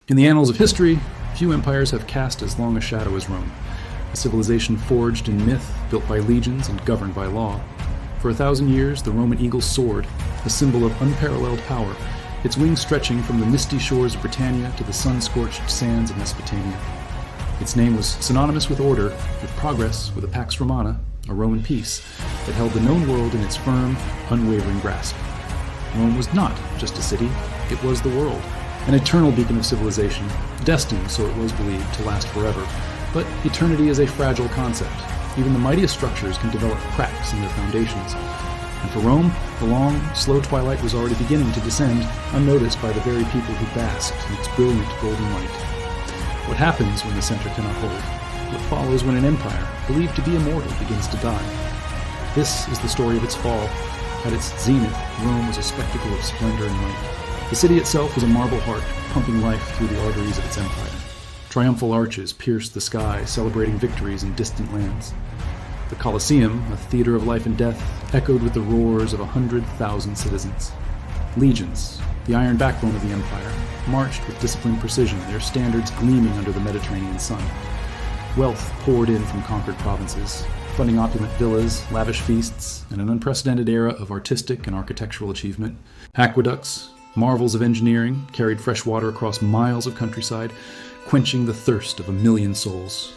In the annals of history, few empires have cast as long a shadow as Rome, a civilization forged in myth, built by legions, and governed by law. For 1,000 years, the Roman eagle soared, a symbol of unparalleled power, its wings stretching from the misty shores of Britannia to the sun-scorched sands of Mesopotamia. Its name was synonymous with order, with progress, with a Pax Romana, a Roman peace, that held the known world in its firm, unwavering grasp. Rome was not just a city, it was the world, an eternal beacon of civilization, destined, so it was believed, to last forever. But eternity is a fragile concept. Even the mightiest structures can develop cracks in their foundations. And for Rome, the long, slow twilight was already beginning to descend, unnoticed by the very people who basked in its brilliant golden light. What happens when the center cannot hold? What follows when an empire, believed to be immortal, begins to die? This is the story of its fall. At its zenith, Rome was a spectacle of splendor and might. The city itself was a marble heart, pumping life through the arteries of its empire. Triumphal arches pierced the sky, celebrating victories in distant lands. The Colosseum, a theater of life and death, echoed with the roars of 100,000 citizens. Legions, the iron backbone of the empire, marched with disciplined precision, their standards gleaming under the Mediterranean sun. Wealth poured in from conquered provinces, funding opulent villas, lavish feasts, and an unprecedented era of artistic and architectural achievement. Aqueducts, marvels of engineering, carried fresh water across miles of countryside, quenching the thirst of 1 million souls.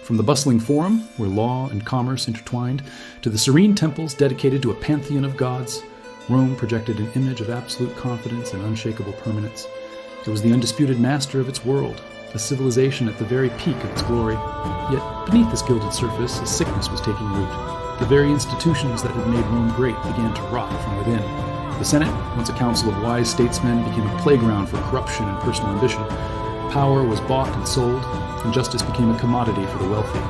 From the bustling forum, where law and commerce intertwined, to the serene temples dedicated to a pantheon of gods, Rome projected an image of absolute confidence and unshakable permanence. It was the undisputed master of its world, a civilization at the very peak of its glory. Yet, beneath this gilded surface, a sickness was taking root. The very institutions that had made Rome great began to rot from within. The Senate, once a council of wise statesmen, became a playground for corruption and personal ambition. Power was bought and sold, and justice became a commodity for the wealthy.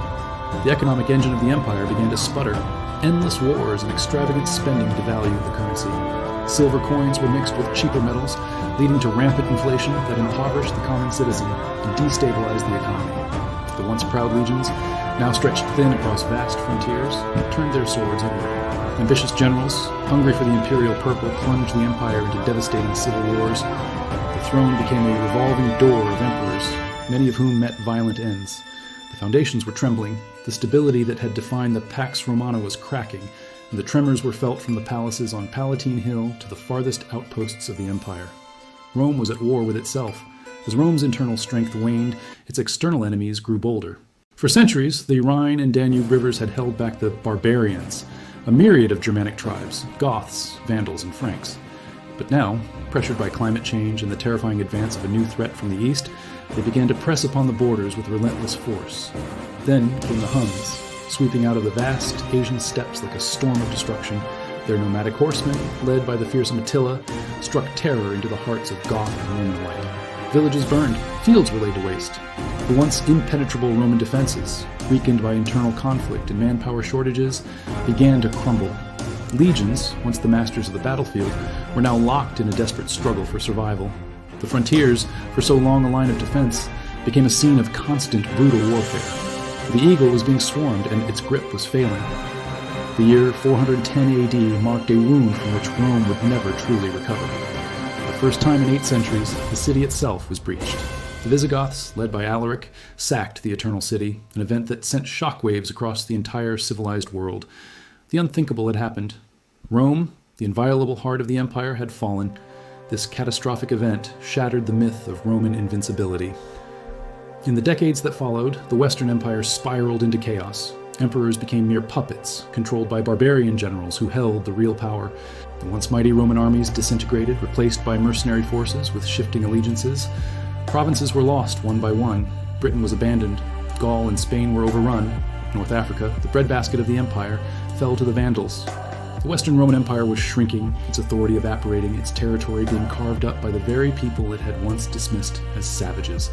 The economic engine of the empire began to sputter. Endless wars and extravagant spending devalued the currency. Silver coins were mixed with cheaper metals, leading to rampant inflation that impoverished the common citizen and destabilized the economy. The once proud legions, now stretched thin across vast frontiers, turned their swords inward. Ambitious generals, hungry for the imperial purple, plunged the empire into devastating civil wars. The throne became a revolving door of emperors, many of whom met violent ends. The foundations were trembling, the stability that had defined the Pax Romana was cracking, and the tremors were felt from the palaces on Palatine Hill to the farthest outposts of the empire. Rome was at war with itself. As Rome's internal strength waned, its external enemies grew bolder. For centuries, the Rhine and Danube rivers had held back the Barbarians, a myriad of Germanic tribes, Goths, Vandals, and Franks. But now, pressured by climate change and the terrifying advance of a new threat from the east, they began to press upon the borders with relentless force. Then came the Huns, sweeping out of the vast Asian steppes like a storm of destruction. Their nomadic horsemen, led by the fearsome Attila, struck terror into the hearts of Goth and Roman alike. Villages burned, fields were laid to waste. The once impenetrable Roman defenses, weakened by internal conflict and manpower shortages, began to crumble. Legions, once the masters of the battlefield, were now locked in a desperate struggle for survival. The frontiers, for so long a line of defense, became a scene of constant, brutal warfare. The eagle was being swarmed, and its grip was failing. The year 410 AD marked a wound from which Rome would never truly recover. For the first time in 8 centuries, the city itself was breached. The Visigoths, led by Alaric, sacked the Eternal City, an event that sent shockwaves across the entire civilized world. The unthinkable had happened. Rome, the inviolable heart of the empire, had fallen. This catastrophic event shattered the myth of Roman invincibility. In the decades that followed, the Western Empire spiraled into chaos. Emperors became mere puppets, controlled by barbarian generals who held the real power. The once mighty Roman armies disintegrated, replaced by mercenary forces with shifting allegiances. Provinces were lost one by one. Britain was abandoned. Gaul and Spain were overrun. North Africa, the breadbasket of the empire, fell to the Vandals. The Western Roman Empire was shrinking, its authority evaporating, its territory being carved up by the very people it had once dismissed as savages.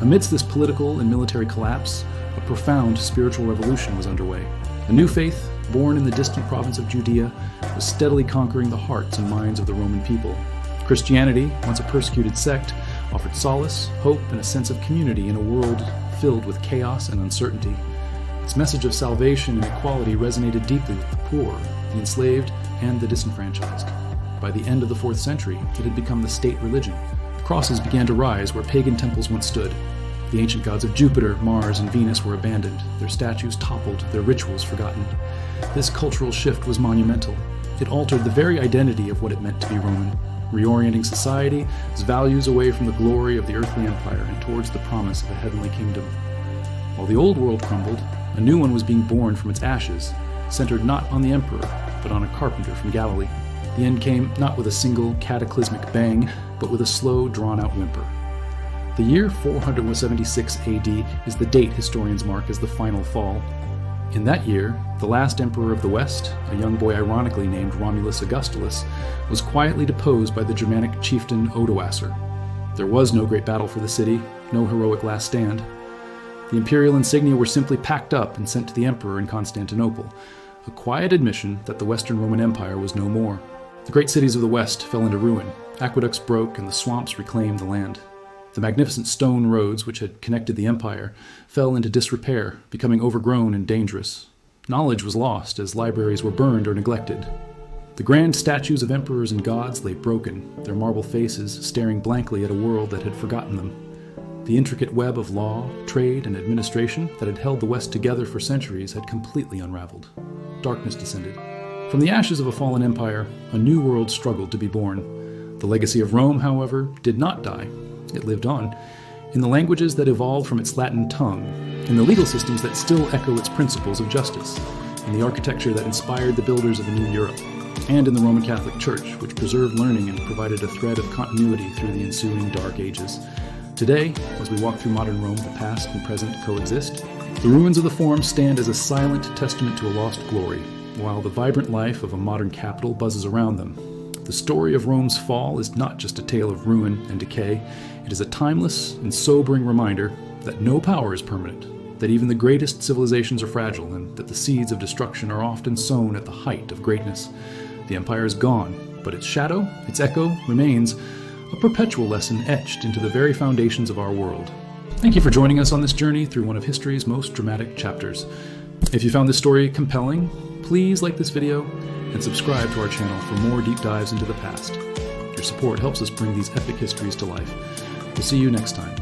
Amidst this political and military collapse, a profound spiritual revolution was underway. A new faith, born in the distant province of Judea, was steadily conquering the hearts and minds of the Roman people. Christianity, once a persecuted sect, offered solace, hope, and a sense of community in a world filled with chaos and uncertainty. Its message of salvation and equality resonated deeply with the poor, the enslaved, and the disenfranchised. By the end of the 4th century, it had become the state religion, Crosses began to rise where pagan temples once stood. The ancient gods of Jupiter, Mars, and Venus were abandoned, their statues toppled, their rituals forgotten. This cultural shift was monumental. It altered the very identity of what it meant to be Roman, reorienting society's values away from the glory of the earthly empire and towards the promise of a heavenly kingdom. While the old world crumbled, a new one was being born from its ashes, centered not on the emperor, but on a carpenter from Galilee. The end came not with a single cataclysmic bang, but with a slow, drawn-out whimper. The year 476 AD is the date historians mark as the final fall. In that year, the last emperor of the West, a young boy ironically named Romulus Augustulus, was quietly deposed by the Germanic chieftain Odoacer. There was no great battle for the city, no heroic last stand. The imperial insignia were simply packed up and sent to the emperor in Constantinople, a quiet admission that the Western Roman Empire was no more. The great cities of the West fell into ruin, aqueducts broke, and the swamps reclaimed the land. The magnificent stone roads which had connected the empire fell into disrepair, becoming overgrown and dangerous. Knowledge was lost as libraries were burned or neglected. The grand statues of emperors and gods lay broken, their marble faces staring blankly at a world that had forgotten them. The intricate web of law, trade, and administration that had held the West together for centuries had completely unraveled. Darkness descended. From the ashes of a fallen empire, a new world struggled to be born. The legacy of Rome, however, did not die. It lived on, in the languages that evolved from its Latin tongue, in the legal systems that still echo its principles of justice, in the architecture that inspired the builders of a new Europe, and in the Roman Catholic Church, which preserved learning and provided a thread of continuity through the ensuing Dark Ages. Today, as we walk through modern Rome, the past and present coexist. The ruins of the Forum stand as a silent testament to a lost glory, while the vibrant life of a modern capital buzzes around them. The story of Rome's fall is not just a tale of ruin and decay. It is a timeless and sobering reminder that no power is permanent, that even the greatest civilizations are fragile, and that the seeds of destruction are often sown at the height of greatness. The empire is gone, but its shadow, its echo, remains, a perpetual lesson etched into the very foundations of our world. Thank you for joining us on this journey through one of history's most dramatic chapters. If you found this story compelling, please like this video and subscribe to our channel for more deep dives into the past. Your support helps us bring these epic histories to life. We'll see you next time.